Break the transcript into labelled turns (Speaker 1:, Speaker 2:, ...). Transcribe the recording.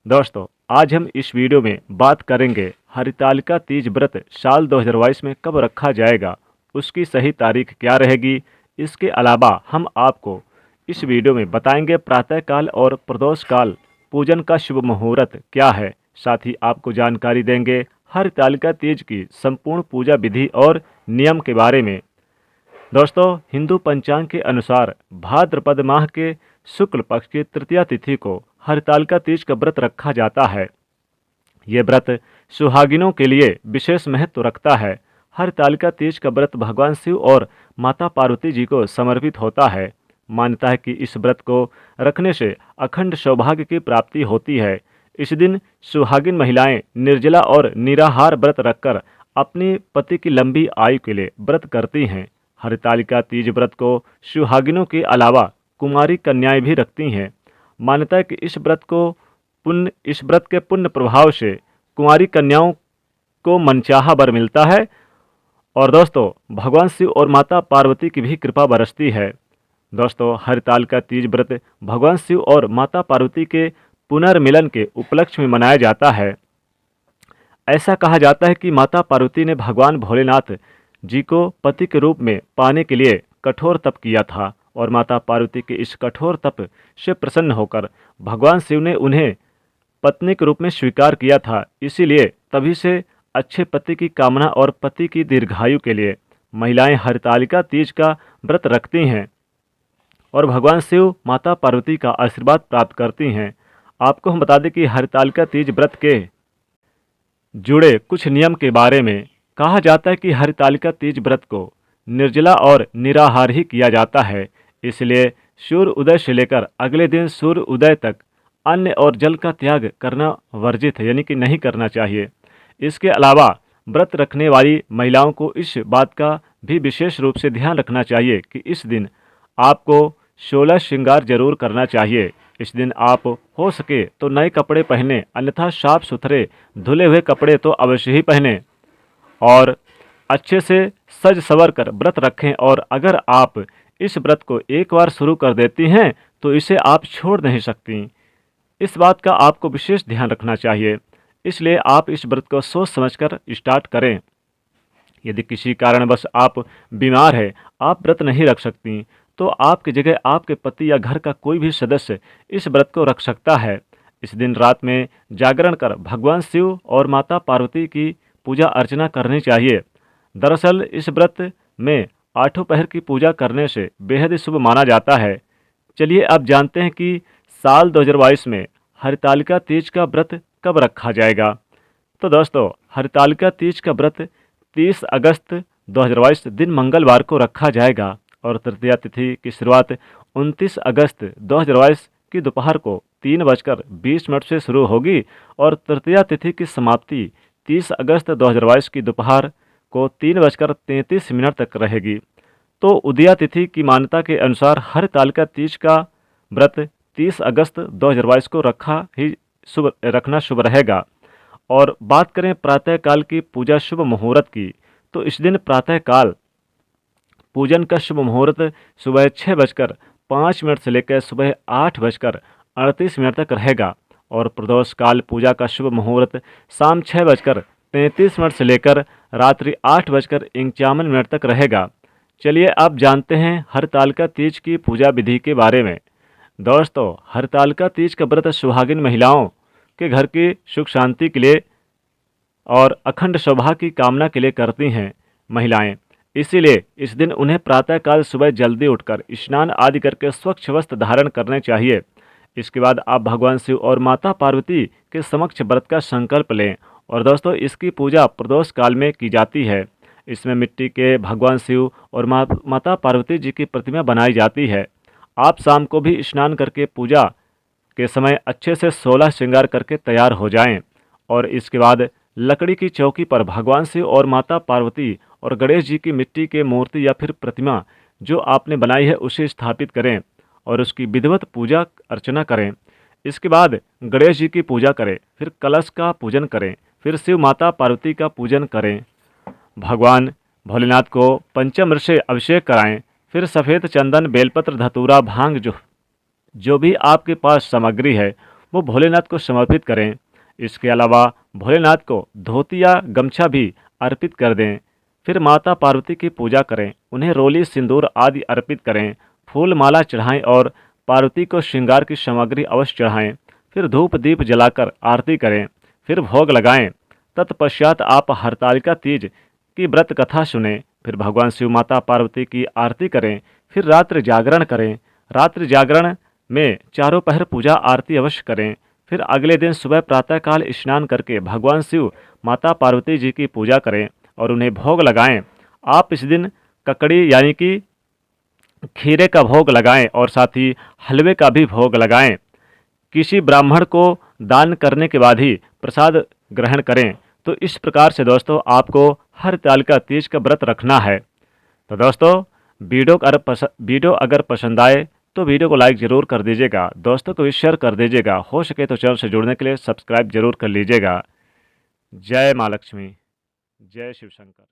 Speaker 1: दोस्तों, आज हम इस वीडियो में बात करेंगे हरितालिका तीज व्रत साल 2022 में कब रखा जाएगा, उसकी सही तारीख क्या रहेगी। इसके अलावा हम आपको इस वीडियो में बताएंगे प्रातःकाल और प्रदोष काल पूजन का शुभ मुहूर्त क्या है। साथ ही आपको जानकारी देंगे हरितालिका तीज की संपूर्ण पूजा विधि और नियम के बारे में। दोस्तों, हिंदू पंचांग के अनुसार भाद्रपद माह के शुक्ल पक्ष की तृतीया तिथि को हरितालिका तीज का व्रत रखा जाता है। ये व्रत सुहागिनों के लिए विशेष महत्व रखता है। हरितालिका तीज का व्रत भगवान शिव और माता पार्वती जी को समर्पित होता है। मान्यता है कि इस व्रत को रखने से अखंड सौभाग्य की प्राप्ति होती है। इस दिन सुहागिन महिलाएं निर्जला और निराहार व्रत रखकर अपनी पति की लंबी आयु के लिए व्रत करती हैं। हरितालिका तीज व्रत को सुहागिनों के अलावा कुमारी कन्याएं भी रखती हैं। मान्यता है कि इस व्रत के पुण्य प्रभाव से कुमारी कन्याओं को मनचाहा वर मिलता है और दोस्तों भगवान शिव और माता पार्वती की भी कृपा बरसती है। दोस्तों, हरितालिका तीज व्रत भगवान शिव और माता पार्वती के पुनर्मिलन के उपलक्ष्य में मनाया जाता है। ऐसा कहा जाता है कि माता पार्वती ने भगवान भोलेनाथ जी को पति के रूप में पाने के लिए कठोर तप किया था और माता पार्वती के इस कठोर तप से प्रसन्न होकर भगवान शिव ने उन्हें पत्नी के रूप में स्वीकार किया था। इसीलिए तभी से अच्छे पति की कामना और पति की दीर्घायु के लिए महिलाएं हरितालिका तीज का व्रत रखती हैं और भगवान शिव माता पार्वती का आशीर्वाद प्राप्त करती हैं। आपको हम बता दें कि हरितालिका तीज व्रत के जुड़े कुछ नियम के बारे में कहा जाता है कि हरितालिका तीज व्रत को निर्जला और निराहार ही किया जाता है। इसलिए सूर्य उदय से लेकर अगले दिन सूर्य उदय तक अन्न और जल का त्याग करना वर्जित है, यानी कि नहीं करना चाहिए। इसके अलावा व्रत रखने वाली महिलाओं को इस बात का भी विशेष रूप से ध्यान रखना चाहिए कि इस दिन आपको 16 श्रृंगार जरूर करना चाहिए। इस दिन आप हो सके तो नए कपड़े पहने, अन्यथा साफ सुथरे धुले हुए कपड़े तो अवश्य ही पहने और अच्छे से सज सवर कर व्रत रखें। और अगर आप इस व्रत को एक बार शुरू कर देती हैं तो इसे आप छोड़ नहीं सकती। इस बात का आपको विशेष ध्यान रखना चाहिए। इसलिए आप इस व्रत को सोच समझकर स्टार्ट करें। यदि किसी कारणवश आप बीमार हैं, आप व्रत नहीं रख सकती, तो आपकी जगह आपके पति या घर का कोई भी सदस्य इस व्रत को रख सकता है। इस दिन रात में जागरण कर भगवान शिव और माता पार्वती की पूजा अर्चना करनी चाहिए। दरअसल इस व्रत में 8 पहर की पूजा करने से बेहद ही शुभ माना जाता है। चलिए अब जानते हैं कि साल 2022 में हरितालिका तीज का व्रत कब रखा जाएगा। तो दोस्तों, हरितालिका तीज का व्रत 30 अगस्त 2022 दिन मंगलवार को रखा जाएगा और तृतीया तिथि की शुरुआत 29 अगस्त 2022 की दोपहर को 3:20 से शुरू होगी और तृतीया तिथि की समाप्ति 30 अगस्त 2022 की दोपहर को 3:33 तक रहेगी। तो उदया तिथि की मान्यता के अनुसार हरितालिका तीज का व्रत 30 अगस्त 2022 को रखना शुभ रहेगा। और बात करें प्रातःकाल की पूजा शुभ मुहूर्त की, तो इस दिन प्रातःकाल पूजन का शुभ मुहूर्त सुबह 6:05 से लेकर सुबह 8:38 तक रहेगा और प्रदोष काल पूजा का शुभ मुहूर्त शाम 6:33 से लेकर रात्रि 8:51 तक रहेगा। चलिए अब जानते हैं हरितालिका तीज की पूजा विधि के बारे में। दोस्तों, हरितालिका तीज का व्रत सुहागिन महिलाओं के घर की सुख शांति के लिए और अखंड सौभाग्य की कामना के लिए करती हैं महिलाएं। इसीलिए इस दिन उन्हें प्रातःकाल सुबह जल्दी उठकर स्नान आदि करके स्वच्छ वस्त्र धारण करने चाहिए। इसके बाद आप भगवान शिव और माता पार्वती के समक्ष व्रत का संकल्प लें और दोस्तों इसकी पूजा प्रदोष काल में की जाती है। इसमें मिट्टी के भगवान शिव और माता पार्वती जी की प्रतिमा बनाई जाती है। आप शाम को भी स्नान करके पूजा के समय अच्छे से 16 श्रृंगार करके तैयार हो जाएं और इसके बाद लकड़ी की चौकी पर भगवान शिव और माता पार्वती और गणेश जी की मिट्टी के मूर्ति या फिर प्रतिमा जो आपने बनाई है उसे स्थापित करें और उसकी विधिवत पूजा अर्चना करें। इसके बाद गणेश जी की पूजा करें, फिर कलश का पूजन करें, फिर शिव माता पार्वती का पूजन करें। भगवान भोलेनाथ को पंचामृत से अभिषेक कराएं, फिर सफ़ेद चंदन, बेलपत्र, धतूरा, भांग जो भी आपके पास सामग्री है वो भोलेनाथ को समर्पित करें। इसके अलावा भोलेनाथ को धोती या गमछा भी अर्पित कर दें। फिर माता पार्वती की पूजा करें, उन्हें रोली, सिंदूर आदि अर्पित करें, फूल माला चढ़ाएं और पार्वती को श्रृंगार की सामग्री अवश्य चढ़ाएं। फिर धूप दीप जलाकर आरती करें, फिर भोग लगाएं। तत्पश्चात आप हरतालिका तीज की व्रत कथा सुनें, फिर भगवान शिव माता पार्वती की आरती करें, फिर रात्रि जागरण करें। रात्रि जागरण में चारों पहर पूजा आरती अवश्य करें। फिर अगले दिन सुबह प्रातःकाल स्नान करके भगवान शिव माता पार्वती जी की पूजा करें और उन्हें भोग लगाएं। आप इस दिन ककड़ी यानी कि खीरे का भोग लगाएं और साथ ही हलवे का भी भोग लगाएं। किसी ब्राह्मण को दान करने के बाद ही प्रसाद ग्रहण करें। तो इस प्रकार से दोस्तों आपको हरतालिका तीज का व्रत रखना है। तो दोस्तों वीडियो अगर पसंद आए तो वीडियो को लाइक ज़रूर कर दीजिएगा, दोस्तों को भी शेयर कर दीजिएगा, हो सके तो चैनल से जुड़ने के लिए सब्सक्राइब जरूर कर लीजिएगा। जय माँ लक्ष्मी, जय शिव शंकर।